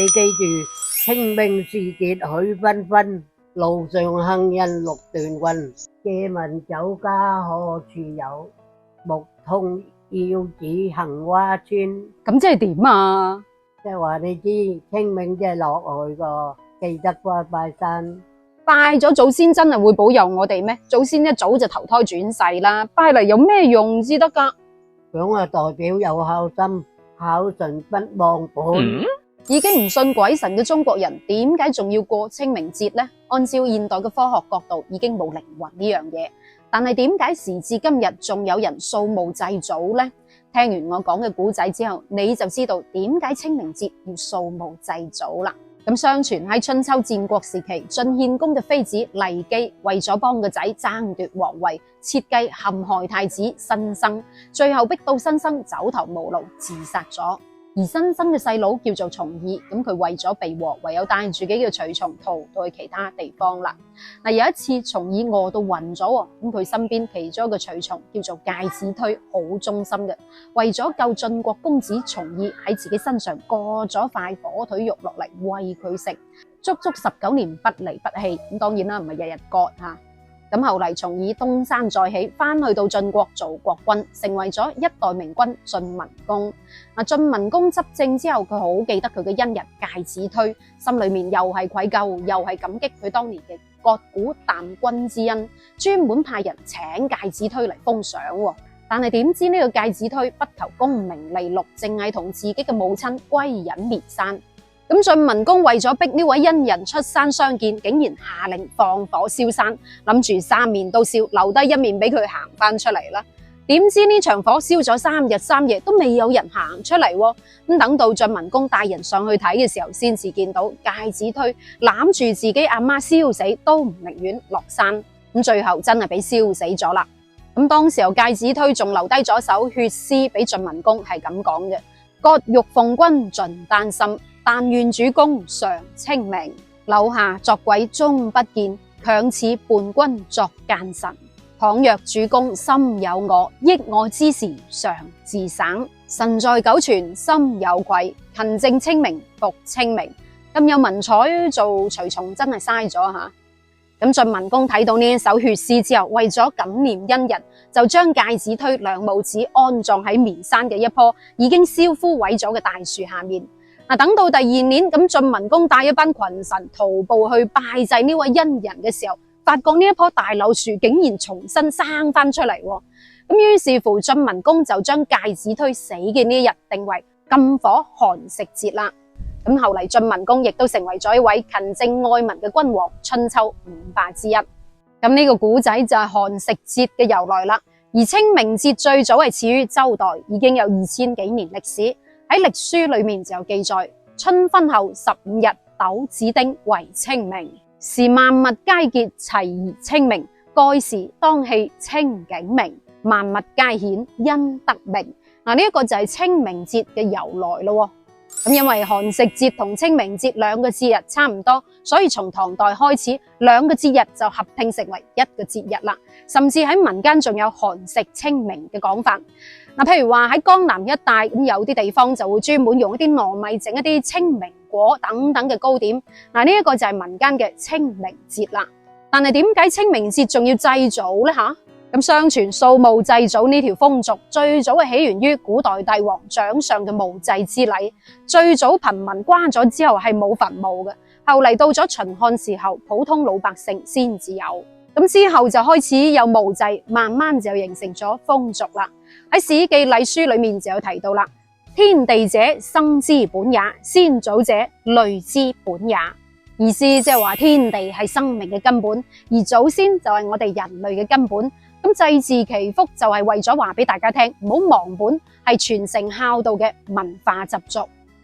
你記住，清明時節許紛紛，路上行人欲斷魂。借問酒家何處有？牧童遙指杏花村。咁即係點啊？即係話你知清明即係落去個，記得返拜山。拜咗祖先真係會保佑我哋咩？祖先一早就投胎轉世啦，拜嚟有咩用至得噶？咁啊，代表有孝心，孝順不忘本。已經唔信鬼神嘅中國人，點解仲要過清明節呢？按照現代嘅科學角度，已經冇靈魂呢樣嘢。但係點解時至今日仲有人掃墓祭祖呢？聽完我講嘅古仔之後，你就知道點解清明節要掃墓祭祖啦。咁相傳喺春秋戰國時期，晉獻公嘅妃子酈姬為咗幫個仔爭奪皇位，設計陷害太子申生，最後逼到申生走投無路自殺咗。而申生嘅細佬叫做重耳，咁佢為咗避禍，唯有帶住幾個隨從逃到去其他地方啦。嗱，有一次重耳餓到暈咗，咁佢身邊其中一個隨從叫做介子推，好忠心嘅，為咗救晉國公子重耳，喺自己身上割咗塊火腿肉落嚟餵佢食，足足19年不離不棄。咁當然啦，唔係日日割吓。咁後嚟重耳東山再起，翻去到晉國做國君，成為咗一代明君晉文公。晉文公執政之後，佢好記得佢嘅恩人介子推，心裏面又係愧疚，又係感激佢當年嘅割股啖君之恩，專門派人請介子推嚟封賞。但係點知呢個介子推不求功名利祿，淨係同自己嘅母親歸隱岷山。咁晉文公為咗逼呢位恩人出山相見，竟然下令放火燒山，諗住3面都燒，留低一面俾佢行翻出嚟啦。點知呢場火燒咗3日3夜都未有人行出嚟，咁等到晉文公帶人上去睇嘅時候，先至見到介子推攬住自己阿媽燒死都唔寧願落山，咁最後真係俾燒死咗啦。咁當時候介子推仲留低咗首血詩俾晉文公，係咁講嘅：割肉奉君盡丹心，但願主公常清明。樓下作鬼終不見，強似伴君作奸臣。倘若主公心有我，益我之時常自省。神在九泉心有愧，勤政清明復清明。咁有文采做隨從真係嘥咗吓。咁晉文公睇到呢一首血詩之後，為咗感念恩人，就將介子推兩母子安葬喺綿山嘅一棵已經燒枯萎咗嘅大樹下面。等到第2年，咁晉文公帶一班群臣徒步去拜祭呢位恩人嘅時候，發覺呢一棵大柳樹竟然重新生翻出嚟。咁於是乎，晉文公就將介子推死嘅呢一日定為禁火寒食節啦。咁後嚟晉文公亦都成為咗一位勤政愛民嘅君王，春秋5霸之一。咁呢個古仔就係寒食節嘅由來啦。而清明節最早係始於周代，已經有2000幾年歷史。喺歷書裏面就有記載，春分後15日斗子丁為清明，時萬物皆結齊而清明，蓋時當氣清景明，萬物皆顯恩德明。呢一個就係清明節嘅由來咯。咁因為寒食節同清明節兩個節日差唔多，所以從唐代開始，兩個節日就合併成為一個節日啦。甚至喺民間仲有寒食清明嘅講法。譬如話喺江南一帶，咁有啲地方就會專門用一啲糯米整一啲清明果等等嘅糕點。呢一個就係民間嘅清明節啦。但係點解清明節仲要祭祖呢？咁相傳掃墓祭祖呢條風俗最早係起源於古代帝王掌上嘅墓祭之禮。最早貧民瓜咗之後係冇墳墓嘅，後嚟到咗秦漢時候，普通老百姓先至有。咁之後就開始有墓祭，慢慢就形成咗風俗啦。喺《史記》禮書裏面就有提到啦：天地者，生之本也；先祖者，累之本也。意思即係話天地係生命嘅根本，而祖先就係我哋人類嘅根本。咁祭祀祈福就係為咗話俾大家聽，唔好忘本，係傳承孝道嘅文化習俗。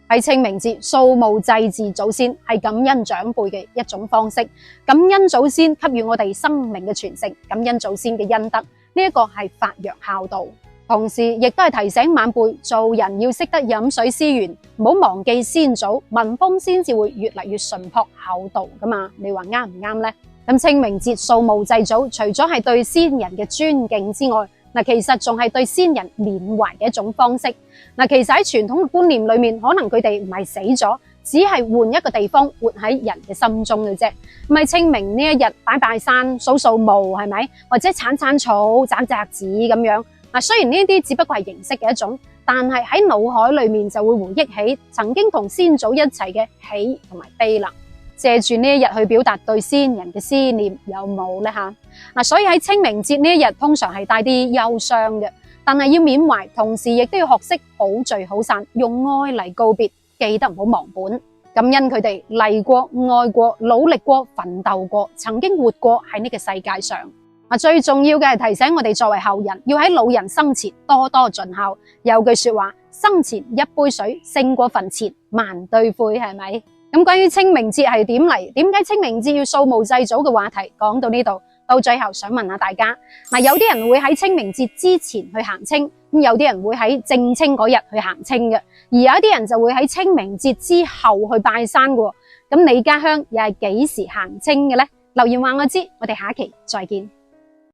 喺清明節掃墓祭祀祖先係感恩長輩嘅一種方式，感恩祖先給予我哋生命嘅傳承，感恩祖先嘅恩德，呢一個係發揚孝道。同時亦都係提醒晚輩做人要識得飲水思源，唔好忘記先祖，民風先至會越嚟越淳樸厚道噶嘛。你話啱唔啱呢？咁清明節掃墓祭祖，除咗係對先人嘅尊敬之外，其實仲係對先人緬懷嘅一種方式。其實喺傳統嘅觀念裏面，可能佢哋唔係死咗，只係換一個地方活喺人嘅心中嘅啫。唔係清明呢一日拜山、數數墓係咪？或者鏟草、摘紙咁樣。雖然呢啲只不過係形式嘅一種，但係喺腦海裏面就會回憶起曾經同先祖一齊嘅喜同埋悲啦。借住呢一日去表達對先人嘅思念，有冇呢吓？所以喺清明節呢一日通常係帶啲憂傷嘅，但係要緬懷，同時亦都要學識好聚好散，用愛嚟告別，記得唔好忘本，感恩佢哋嚟過、愛過、努力過、奮鬥過，曾經活過喺呢個世界上。最重要嘅係提醒我哋作為後人，要喺老人生前多多盡孝。有句說話，生前一杯水勝過墳前萬堆灰，係咪？咁關於清明節係點嚟，點解清明節要掃墓祭祖嘅話題講到呢度，到最後想問下大家，有啲人會喺清明節之前去行清，咁有啲人會喺正清嗰日去行清嘅，而有一啲人就會喺清明節之後去拜山嘅。咁你家鄉又係幾時行清嘅呢？留言話我知，我哋下期再見。